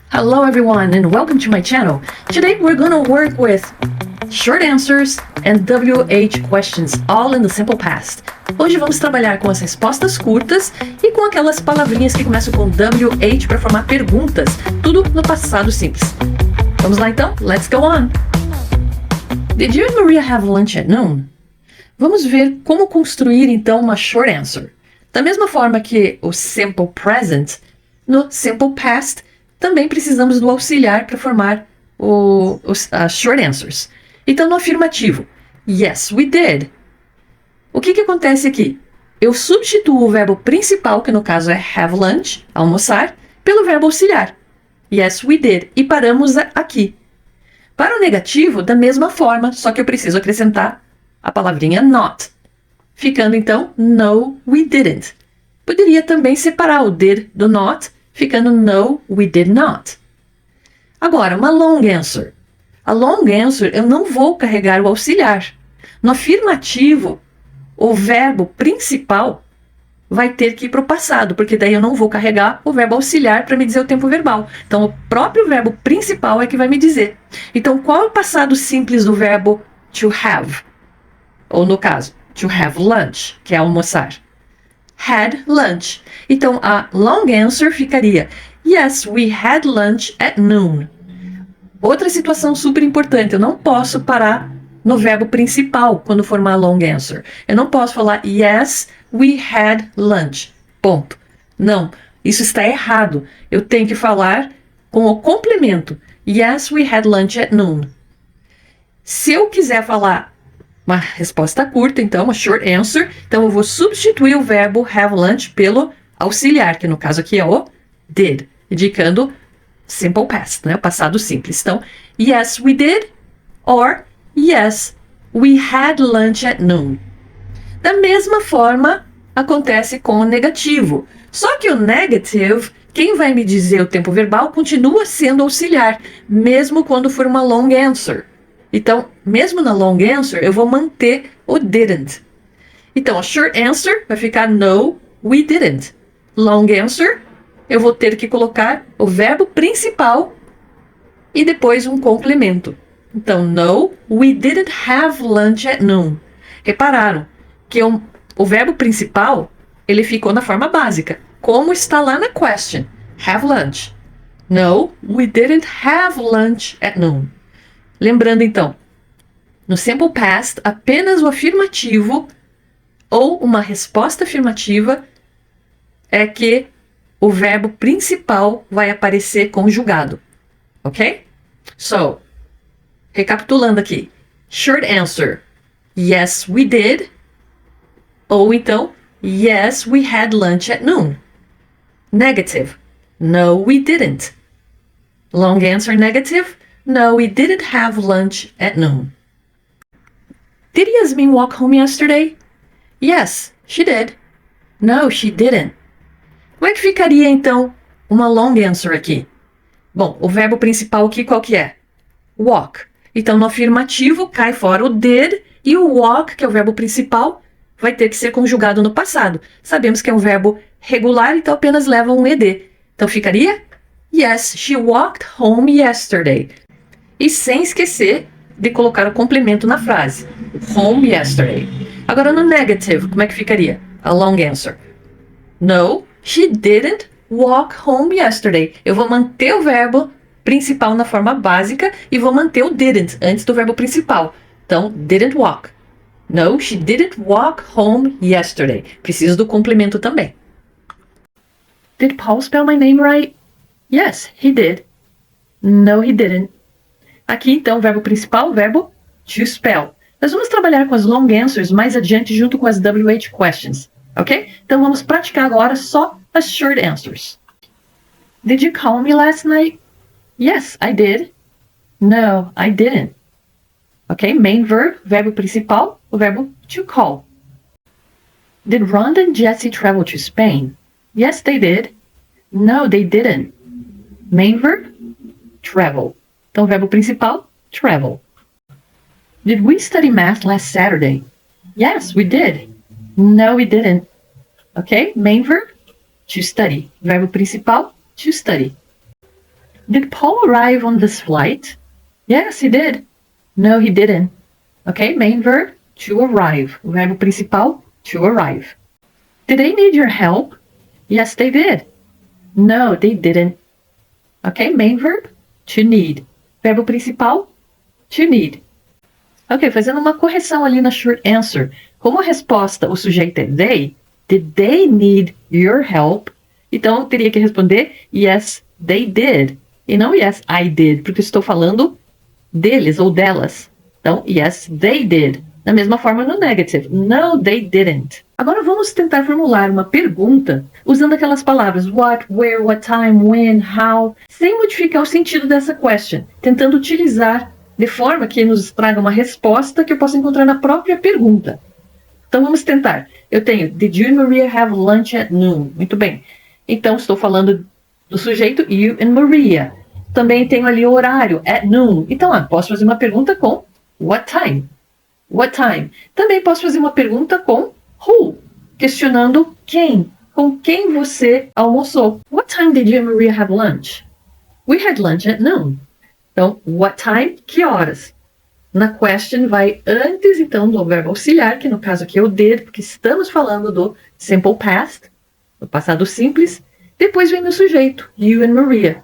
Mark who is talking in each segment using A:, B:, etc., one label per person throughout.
A: Hello everyone and welcome to my channel. Today we're gonna work with short answers and WH questions, all in the simple past. Hoje vamos trabalhar com as respostas curtas e com aquelas palavrinhas que começam com WH para formar perguntas, tudo no passado simples. Vamos lá então? Let's go on! Did you and Maria have lunch at noon? Vamos ver como construir então uma short answer. Da mesma forma que o simple present, no simple past também precisamos do auxiliar para formar as short answers. Então, no afirmativo, yes, we did. O que acontece aqui? Eu substituo o verbo principal, que no caso é have lunch, almoçar, pelo verbo auxiliar. Yes, we did. E paramos aqui. Para o negativo, da mesma forma, só que eu preciso acrescentar a palavrinha not. Ficando então, no, we didn't. Poderia também separar o did do not, ficando no, we did not. Agora, uma long answer. A long answer eu não vou carregar o auxiliar. No afirmativo, o verbo principal vai ter que ir para o passado, porque daí eu não vou carregar o verbo auxiliar para me dizer o tempo verbal. Então, o próprio verbo principal é que vai me dizer. Então, qual é o passado simples do verbo to have? Ou no caso, to have lunch, que é almoçar. Had lunch. Então, a long answer ficaria yes, we had lunch at noon. Outra situação super importante, eu não posso parar no verbo principal quando formar long answer. Eu não posso falar yes, we had lunch. Ponto. Não, isso está errado. Eu tenho que falar com o complemento. Yes, we had lunch at noon. Se eu quiser falar uma resposta curta, então, uma short answer, então eu vou substituir o verbo have lunch pelo auxiliar, que no caso aqui é o did, indicando simple past, né? O passado simples. Então, yes, we did, or yes, we had lunch at noon. Da mesma forma, acontece com o negativo. Só que o negative, quem vai me dizer o tempo verbal, continua sendo auxiliar, mesmo quando for uma long answer. Então, mesmo na long answer, eu vou manter o didn't. Então, a short answer vai ficar no, we didn't. Long answer, eu vou ter que colocar o verbo principal e depois um complemento. Então, no, we didn't have lunch at noon. Repararam que o verbo principal, ele ficou na forma básica, como está lá na question. Have lunch. No, we didn't have lunch at noon. Lembrando então, no simple past, apenas o afirmativo ou uma resposta afirmativa é que o verbo principal vai aparecer conjugado, ok? So, recapitulando aqui, short answer, yes we did, ou então, yes we had lunch at noon. Negative, no we didn't. Long answer negative, no we didn't have lunch at noon. Did Yasmin walk home yesterday? Yes, she did. No, she didn't. Como é que ficaria, então, uma long answer aqui? Bom, o verbo principal aqui qual que é? Walk. Então, no afirmativo, cai fora o did e o walk, que é o verbo principal, vai ter que ser conjugado no passado. Sabemos que é um verbo regular, então apenas leva um ed. Então, ficaria yes, she walked home yesterday. E sem esquecer de colocar o complemento na frase. Home yesterday. Agora, no negative, como é que ficaria? A long answer. No, she didn't walk home yesterday. Eu vou manter o verbo principal na forma básica e vou manter o didn't antes do verbo principal. Então, didn't walk. No, she didn't walk home yesterday. Preciso do complemento também. Did Paul spell my name right? Yes, he did. No, he didn't. Aqui, então, o verbo principal, o verbo to spell. Nós vamos trabalhar com as long answers mais adiante junto com as WH questions, ok? Então, vamos praticar agora só as short answers. Did you call me last night? Yes, I did. No, I didn't. Ok? Main verb, verbo principal, o verbo to call. Did Rhonda and Jessie travel to Spain? Yes, they did. No, they didn't. Main verb, travel. Então, o verbo principal, travel. Did we study math last Saturday? Yes, we did. No, we didn't. Ok? Main verb, to study. Verbo principal, to study. Did Paul arrive on this flight? Yes, he did. No, he didn't. Ok, main verb, to arrive. O verbo principal, to arrive. Did they need your help? Yes, they did. No, they didn't. Ok, main verb, to need. Verbo principal, to need. Ok, fazendo uma correção ali na short answer. Como a resposta, o sujeito é they, did they need your help? Então, eu teria que responder yes, they did. E não yes, I did, porque estou falando deles ou delas. Então, yes, they did. Da mesma forma no negative. No, they didn't. Agora vamos tentar formular uma pergunta usando aquelas palavras what, where, what time, when, how, sem modificar o sentido dessa question, tentando utilizar de forma que nos traga uma resposta que eu possa encontrar na própria pergunta. Então vamos tentar. Eu tenho, did you and Maria have lunch at noon? Muito bem. Então estou falando do sujeito you and Maria. Também tenho ali o horário, at noon. Então posso fazer uma pergunta com what time? What time? Também posso fazer uma pergunta com who, questionando quem, com quem você almoçou. What time did you and Maria have lunch? We had lunch at noon. Então, what time? Que horas? Na question vai antes, então, do verbo auxiliar, que no caso aqui é o did, porque estamos falando do simple past, do passado simples. Depois vem o sujeito, you and Maria.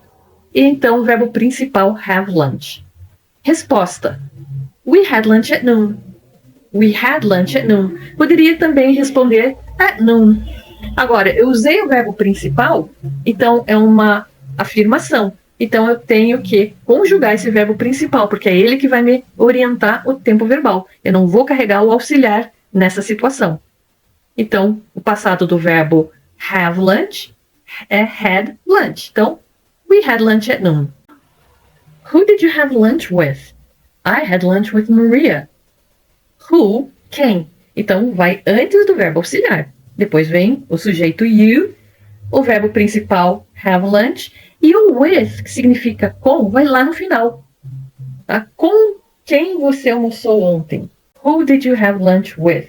A: E então o verbo principal, have lunch. Resposta. We had lunch at noon. We had lunch at noon. Poderia também responder at noon. Agora, eu usei o verbo principal, então é uma afirmação. Então eu tenho que conjugar esse verbo principal, porque é ele que vai me orientar o tempo verbal. Eu não vou carregar o auxiliar nessa situação. Então, o passado do verbo have lunch é had lunch. Então, we had lunch at noon. Who did you have lunch with? I had lunch with Maria. Who, quem? Então, vai antes do verbo auxiliar. Depois vem o sujeito you, o verbo principal have lunch, e o with, que significa com, vai lá no final. Tá? Com quem você almoçou ontem? Who did you have lunch with?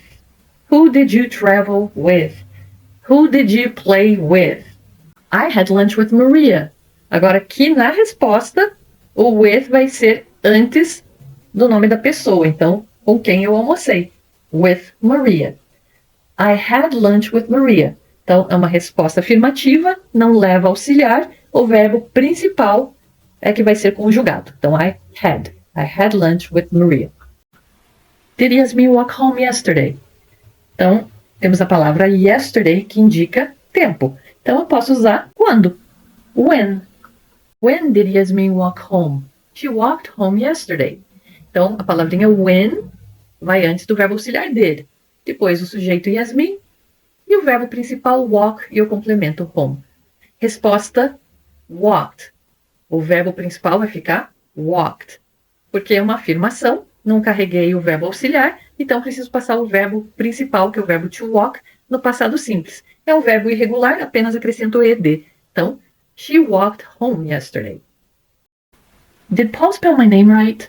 A: Who did you travel with? Who did you play with? I had lunch with Maria. Agora, aqui na resposta, o with vai ser antes do nome da pessoa. Então, com quem eu almocei? With Maria. I had lunch with Maria. Então, é uma resposta afirmativa, não leva auxiliar. O verbo principal é que vai ser conjugado. Então, I had lunch with Maria. Did Yasmin walk home yesterday? Então, temos a palavra yesterday, que indica tempo. Então, eu posso usar quando. When. When did Yasmin walk home? She walked home yesterday. Então, a palavrinha when vai antes do verbo auxiliar did. Depois, o sujeito Yasmin e o verbo principal walk e o complemento home. Resposta, walked. O verbo principal vai ficar walked. Porque é uma afirmação, não carreguei o verbo auxiliar, então preciso passar o verbo principal, que é o verbo to walk, no passado simples. É um verbo irregular, apenas acrescento ed. Então, she walked home yesterday. Did Paul spell my name right?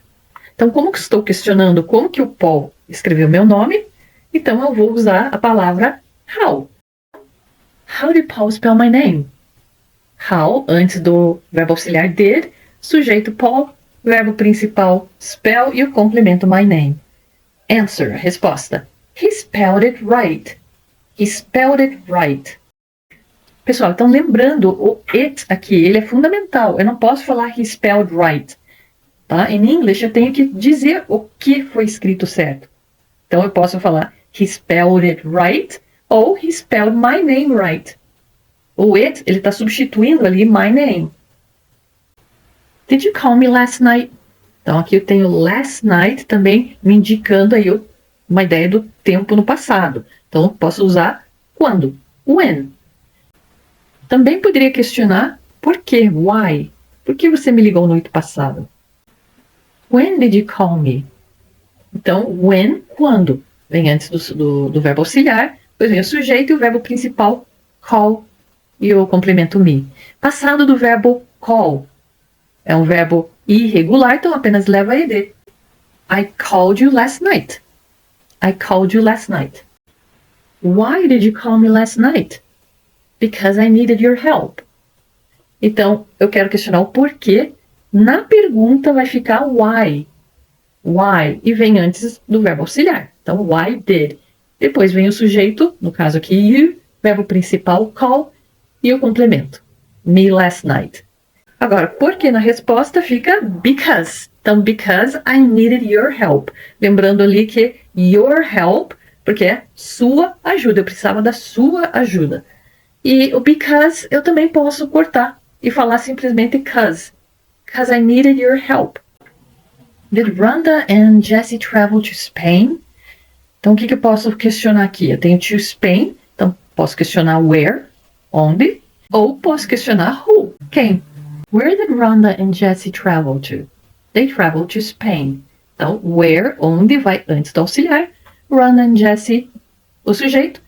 A: Então, como que estou questionando como que o Paul escreveu meu nome, então eu vou usar a palavra how. How did Paul spell my name? How, antes do verbo auxiliar did, sujeito Paul, verbo principal spell e o complemento my name. Answer, resposta. He spelled it right. He spelled it right. Pessoal, então lembrando, o it aqui, ele é fundamental. Eu não posso falar he spelled right. Tá? Em inglês eu tenho que dizer o que foi escrito certo. Então eu posso falar he spelled it right ou he spelled my name right. O it, ele está substituindo ali my name. Did you call me last night? Então aqui eu tenho last night também me indicando aí uma ideia do tempo no passado. Então eu posso usar quando? When. Também poderia questionar por quê? Why? Por que você me ligou noite passada? When did you call me? Então, when, quando? Vem antes do verbo auxiliar, depois vem o sujeito e o verbo principal, call, e o complemento me. Passado do verbo call. É um verbo irregular, então apenas leva ed. I called you last night. I called you last night. Why did you call me last night? Because I needed your help. Então, eu quero questionar o porquê. Na pergunta vai ficar why. Why. E vem antes do verbo auxiliar. Então, why did. Depois vem o sujeito, no caso aqui, you, verbo principal, call, e o complemento. Me last night. Agora, porque na resposta fica because. Então, because I needed your help. Lembrando ali que your help, porque é sua ajuda. Eu precisava da sua ajuda. E o because eu também posso cortar e falar simplesmente because. Because I needed your help. Did Rhonda and Jessie travel to Spain? Então, o que eu posso questionar aqui? Eu tenho to Spain, então posso questionar where, onde, ou posso questionar who, quem. Where did Rhonda and Jessie travel to? They traveled to Spain. Então, where, onde, vai antes do auxiliar, Rhonda and Jessie, o sujeito,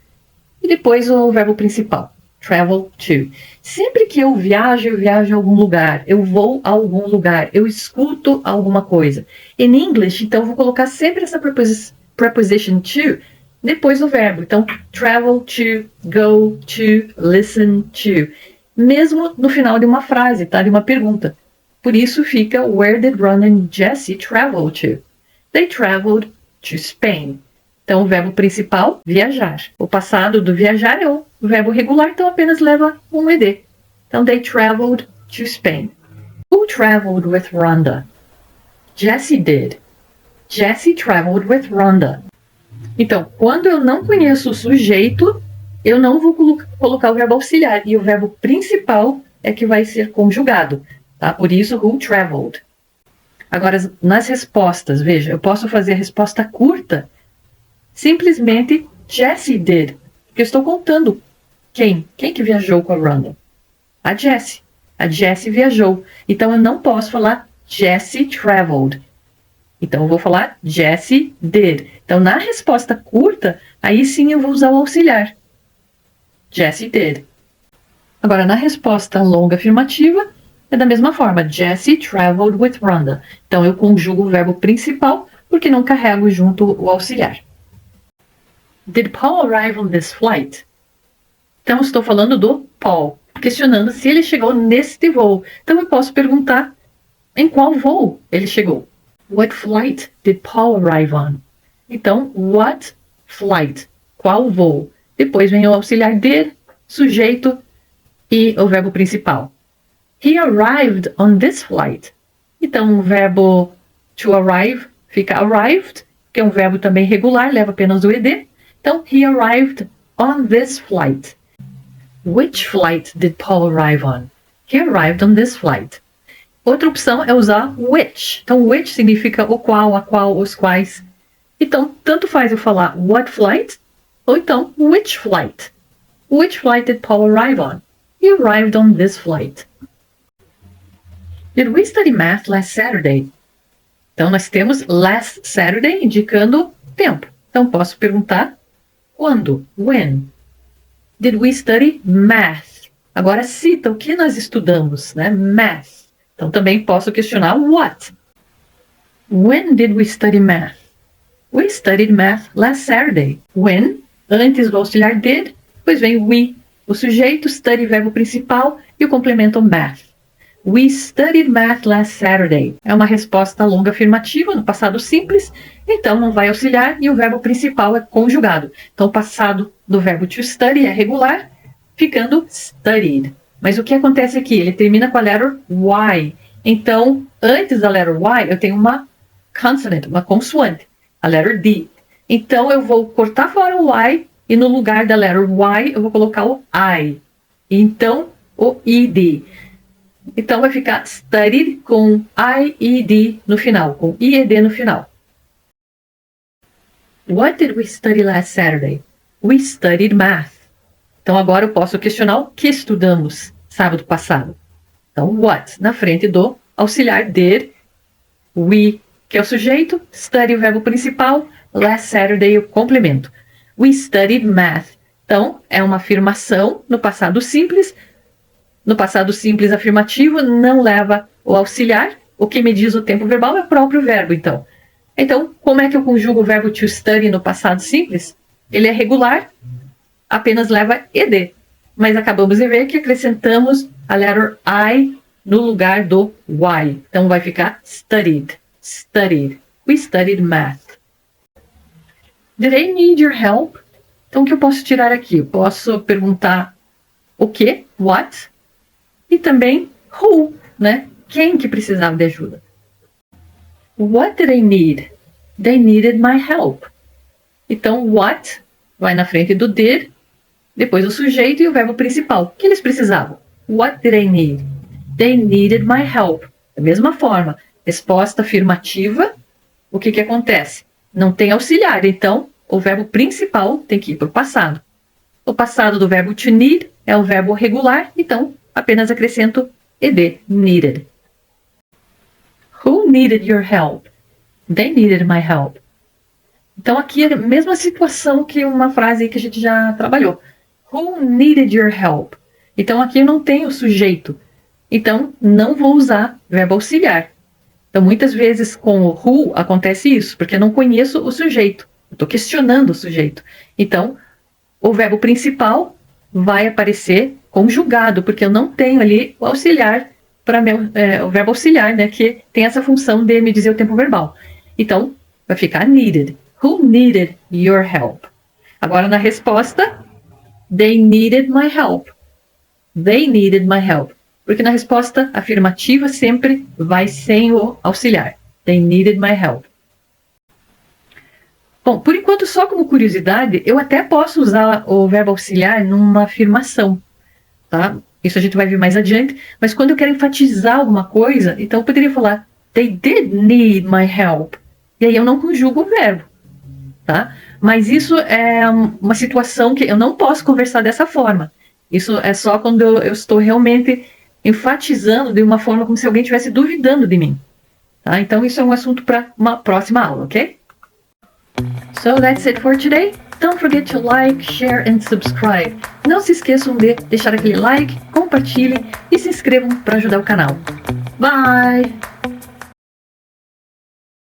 A: e depois o verbo principal, travel to. Sempre que eu viajo a algum lugar, eu vou a algum lugar, eu escuto alguma coisa. In English, então, eu vou colocar sempre essa preposition to depois do verbo. Então, travel to, go to, listen to. Mesmo no final de uma frase, tá? De uma pergunta. Por isso fica where did Ron and Jessie travel to? They traveled to Spain. Então, o verbo principal, viajar. O passado do viajar é o verbo regular, então apenas leva um ed. Então, they traveled to Spain. Who traveled with Rhonda? Jessie did. Jessie traveled with Rhonda. Então, quando eu não conheço o sujeito, eu não vou colocar o verbo auxiliar. E o verbo principal é que vai ser conjugado. Tá? Por isso, who traveled. Agora, nas respostas, veja, eu posso fazer a resposta curta, simplesmente Jessie did. Porque eu estou contando quem que viajou com a Rhonda? A Jessie. A Jessie viajou. Então, eu não posso falar Jessie traveled. Então, eu vou falar Jessie did. Então, na resposta curta, aí sim eu vou usar o auxiliar. Jessie did. Agora, na resposta longa afirmativa, é da mesma forma. Jessie traveled with Rhonda. Então, eu conjugo o verbo principal, porque não carrego junto o auxiliar. Did Paul arrive on this flight? Então, estou falando do Paul, questionando se ele chegou neste voo. Então, eu posso perguntar em qual voo ele chegou. What flight did Paul arrive on? Então, what flight? Qual voo? Depois vem o auxiliar did, sujeito e o verbo principal. He arrived on this flight. Então, o verbo to arrive fica arrived, que é um verbo também regular, leva apenas o ed. Então, he arrived on this flight. Which flight did Paul arrive on? He arrived on this flight. Outra opção é usar which. Então, which significa o qual, a qual, os quais. Então, tanto faz eu falar what flight, ou então which flight. Which flight did Paul arrive on? He arrived on this flight. Did we study math last Saturday? Então, nós temos last Saturday indicando tempo. Então, posso perguntar quando? When? Did we study math? Agora cita o que nós estudamos, né? Math. Então, também posso questionar what? When did we study math? We studied math last Saturday. When, antes do auxiliar did, depois vem we, o sujeito, study, verbo principal, e o complemento math. We studied math last Saturday. É uma resposta longa afirmativa no passado simples, então não vai auxiliar e o verbo principal é conjugado. Então, o passado do verbo to study é regular, ficando studied. Mas o que acontece aqui? Ele termina com a letra Y. Então, antes da letra Y, eu tenho uma consonant, uma consoante, a letra D. Então, eu vou cortar fora o Y e no lugar da letra Y, eu vou colocar o I. Então, o ID. Então, vai ficar studied com I-E-D no final, com I-E-D no final. What did we study last Saturday? We studied math. Então, agora eu posso questionar o que estudamos sábado passado. Então, what, na frente do auxiliar did, we, que é o sujeito, study, o verbo principal, last Saturday, o complemento. We studied math. Então, é uma afirmação no passado simples. No passado simples afirmativo, não leva o auxiliar. O que me diz o tempo verbal é o próprio verbo, então. Então, como é que eu conjugo o verbo to study no passado simples? Ele é regular, apenas leva ed. mas acabamos de ver que acrescentamos a letter I no lugar do Y. Então vai ficar studied. Studied. We studied math. Did I need your help? Então o que eu posso tirar aqui? Eu posso perguntar o que? What? E também who, né? Quem que precisava de ajuda? What did I need? They needed my help. Então, what vai na frente do did, depois o sujeito e o verbo principal. O que eles precisavam? What did I need? They needed my help. Da mesma forma, resposta afirmativa, o que acontece? Não tem auxiliar, então o verbo principal tem que ir para o passado. O passado do verbo to need é o verbo regular, então apenas acrescento ed, needed. Who needed your help? They needed my help. Então aqui é a mesma situação que uma frase que a gente já trabalhou. Who needed your help? Então aqui eu não tenho sujeito. Então não vou usar verbo auxiliar. Então muitas vezes com o who acontece isso, porque eu não conheço o sujeito. Estou questionando o sujeito. Então o verbo principal vai aparecer conjugado, porque eu não tenho ali o auxiliar para o verbo auxiliar, né, que tem essa função de me dizer o tempo verbal. Então vai ficar needed. Who needed your help? Agora na resposta, they needed my help. They needed my help. Porque na resposta afirmativa sempre vai sem o auxiliar. They needed my help. Bom, por enquanto, só como curiosidade, eu até posso usar o verbo auxiliar numa afirmação, tá? Isso a gente vai ver mais adiante, mas quando eu quero enfatizar alguma coisa, então eu poderia falar they did need my help. E aí eu não conjugo o verbo, tá? Mas isso é uma situação que eu não posso conversar dessa forma. Isso é só quando eu estou realmente enfatizando de uma forma como se alguém estivesse duvidando de mim, tá? Então isso é um assunto para uma próxima aula, ok? So that's it for today. Don't forget to like, share and subscribe. Não se esqueçam de deixar aquele like, compartilhem e se inscrevam para ajudar o canal. Bye!